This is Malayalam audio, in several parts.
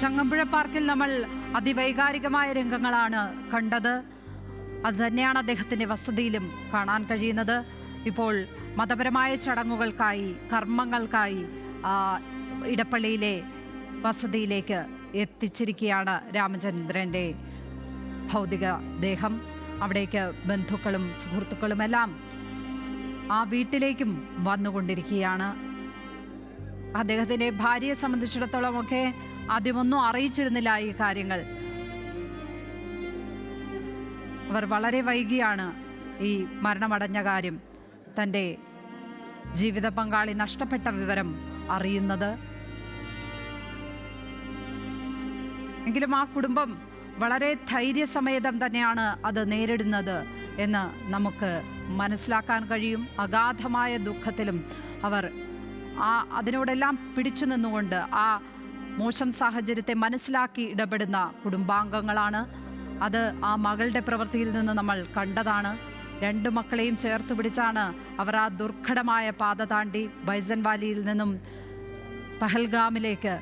ചങ്ങമ്പുഴ പാർക്കിൽ നമ്മൾ അതിവൈകാരികമായ രംഗങ്ങളാണ് കണ്ടത്. അതുതന്നെയാണ് അദ്ദേഹത്തിൻ്റെ വസതിയിലും കാണാൻ കഴിയുന്നത്. ഇപ്പോൾ മതപരമായ ചടങ്ങുകൾക്കായി, കർമ്മങ്ങൾക്കായി ഇടപ്പള്ളിയിലെ വസതിയിലേക്ക് എത്തിച്ചിരിക്കുകയാണ് രാമചന്ദ്രൻ്റെ ഭൗതിക ദേഹം. അവിടേക്ക് ബന്ധുക്കളും സുഹൃത്തുക്കളുമെല്ലാം ആ വീട്ടിലേക്കും വന്നുകൊണ്ടിരിക്കുകയാണ്. അദ്ദേഹത്തിൻ്റെ ഭാര്യയെ സംബന്ധിച്ചിടത്തോളമൊക്കെ ആദ്യമൊന്നും അറിയിച്ചിരുന്നില്ല ഈ കാര്യങ്ങൾ. അവർ വളരെ വൈകിയാണ് ഈ മരണമടഞ്ഞ കാര്യം, തൻ്റെ ജീവിത പങ്കാളി നഷ്ടപ്പെട്ട വിവരം അറിയുന്നത്. എങ്കിലും ആ കുടുംബം വളരെ ധൈര്യസമേതം തന്നെയാണ് അത് നേരിടുന്നത് എന്ന് നമുക്ക് മനസ്സിലാക്കാൻ കഴിയും. അഗാധമായ ദുഃഖത്തിലും അവർ അതിനോടെല്ലാം പിടിച്ചു നിന്നുകൊണ്ട് ആ മോശം സാഹചര്യത്തെ മനസ്സിലാക്കി ഇടപെടുന്ന കുടുംബാംഗങ്ങളാണ്. അത് ആ മകളുടെ പ്രവൃത്തിയിൽ നിന്ന് നമ്മൾ കണ്ടതാണ്. രണ്ടു മക്കളെയും ചേർത്ത് പിടിച്ചാണ് അവർ ആ ദുർഘടമായ പാത താണ്ടി ബൈസൺ വാലിയിൽ നിന്നും പഹൽഗാമിലേക്ക്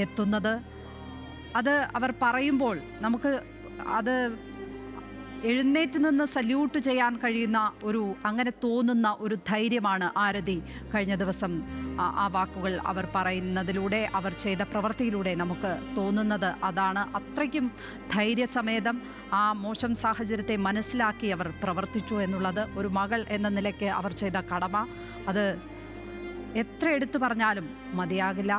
എത്തുന്നത്. അത് അവർ പറയുമ്പോൾ നമുക്ക് അത് എഴുന്നേറ്റ് നിന്ന് സല്യൂട്ട് ചെയ്യാൻ കഴിയുന്ന അങ്ങനെ തോന്നുന്ന ഒരു ധൈര്യമാണ് ആരതി കഴിഞ്ഞ ദിവസം ആ വാക്കുകൾ അവർ പറയുന്നതിലൂടെ, അവർ ചെയ്ത പ്രവൃത്തിയിലൂടെ നമുക്ക് തോന്നുന്നത് അതാണ്. അത്രയ്ക്കും ധൈര്യസമേതം ആ മോശം സാഹചര്യത്തെ മനസ്സിലാക്കി അവർ പ്രവർത്തിച്ചു എന്നുള്ളത് ഒരു മകൾ എന്ന നിലയ്ക്ക് അവർ ചെയ്ത കടമ അത് എത്ര എടുത്തു പറഞ്ഞാലും മതിയാകില്ല.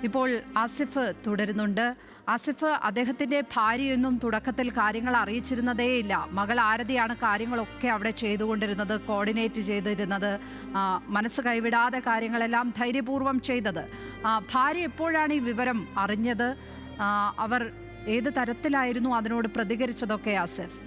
ഇപ്പോൾ ആസിഫ് തുടരുന്നുണ്ട്. ആസിഫ്, അദ്ദേഹത്തിൻ്റെ ഭാര്യയൊന്നും തുടക്കത്തിൽ കാര്യങ്ങൾ അറിയിച്ചിരുന്നതേയില്ല. മകൾ ആരതിയാണ് കാര്യങ്ങളൊക്കെ അവിടെ ചെയ്തുകൊണ്ടിരുന്നത്, കോർഡിനേറ്റ് ചെയ്തിരുന്നത്, മനസ്സ് കൈവിടാതെ കാര്യങ്ങളെല്ലാം ധൈര്യപൂർവ്വം ചെയ്തത്. ഭാര്യ എപ്പോഴാണ് ഈ വിവരം അറിഞ്ഞത്? അവർ ഏത് തരത്തിലായിരുന്നു അതിനോട് പ്രതികരിച്ചതൊക്കെ ആസിഫ്?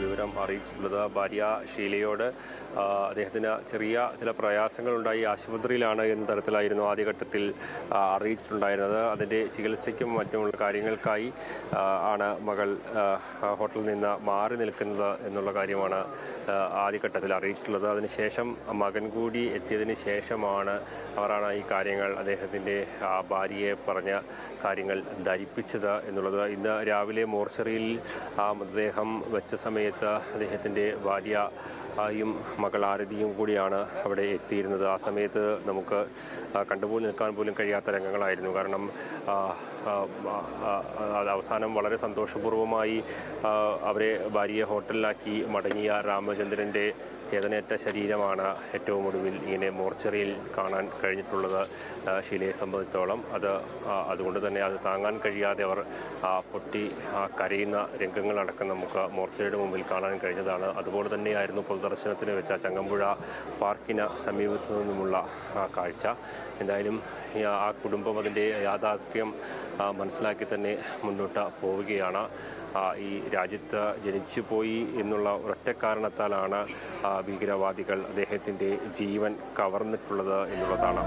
വിവരം അറിയിച്ചിട്ടുള്ളത് ഭാര്യ ഷീലയോട് അദ്ദേഹത്തിന് ചില പ്രയാസങ്ങളുണ്ടായി, ആശുപത്രിയിലാണ് എന്ന തരത്തിലായിരുന്നു ആദ്യഘട്ടത്തിൽ അറിയിച്ചിട്ടുണ്ടായിരുന്നത്. അതിൻ്റെ ചികിത്സയ്ക്കും മറ്റുമുള്ള കാര്യങ്ങൾക്കായി ആണ് മകൾ ഹോട്ടലിൽ നിന്ന് മാറി നിൽക്കുന്നത് എന്നുള്ള കാര്യമാണ് ആദ്യഘട്ടത്തിൽ അറിയിച്ചിട്ടുള്ളത്. അതിനുശേഷം മകൻ കൂടി എത്തിയതിന് ശേഷമാണ് അവരാണ് ഈ കാര്യങ്ങൾ അദ്ദേഹത്തിൻ്റെ ഭാര്യയെ പറഞ്ഞ കാര്യങ്ങൾ ധരിപ്പിച്ചത് എന്നുള്ളത്. ഇന്ന് രാവിലെ മോർച്ചറിയിൽ മൃതദേഹം വെച്ച സമയത്ത് അദ്ദേഹത്തിൻ്റെ ഭാര്യയും മകൾ ആരതിയും കൂടിയാണ് അവിടെ എത്തിയിരുന്നത്. ആ സമയത്ത് നമുക്ക് കണ്ടുപോയി നിൽക്കാൻ പോലും കഴിയാത്ത രംഗങ്ങളായിരുന്നു. കാരണം അവസാനം വളരെ സന്തോഷപൂർവ്വമായി അവരെ ഭാര്യയെ ഹോട്ടലിലാക്കി മടങ്ങിയ രാമചന്ദ്രൻ്റെ ചേതനയേറ്റ ശരീരമാണ് ഏറ്റവും ഒടുവിൽ ഇങ്ങനെ മോർച്ചറിയിൽ കാണാൻ കഴിഞ്ഞിട്ടുള്ളത് ഷീലയെ സംബന്ധിച്ചോളം. അതുകൊണ്ട് തന്നെ അത് താങ്ങാൻ കഴിയാതെ അവർ പൊട്ടി കരയുന്ന രംഗങ്ങളടക്കം നമുക്ക് മോർച്ചറിയുടെ മുമ്പിൽ കാണാൻ കഴിഞ്ഞതാണ്. അതുപോലെ തന്നെയായിരുന്നു പൊതുദർശനത്തിന് വെച്ച ചങ്ങമ്പുഴ പാർക്കിന് സമീപത്തു നിന്നുമുള്ള കാഴ്ച. എന്തായാലും ആ കുടുംബം അതിൻ്റെ യാഥാർത്ഥ്യം മനസ്സിലാക്കി തന്നെ മുന്നോട്ട് പോവുകയാണ്. ഈ രാജ്യത്ത് ജനിച്ചു പോയി എന്നുള്ള ഒരൊറ്റ കാരണത്താലാണ് ഭീകരവാദികൾ അദ്ദേഹത്തിൻ്റെ ജീവൻ കവർന്നിട്ടുള്ളത് എന്നുള്ളതാണ്.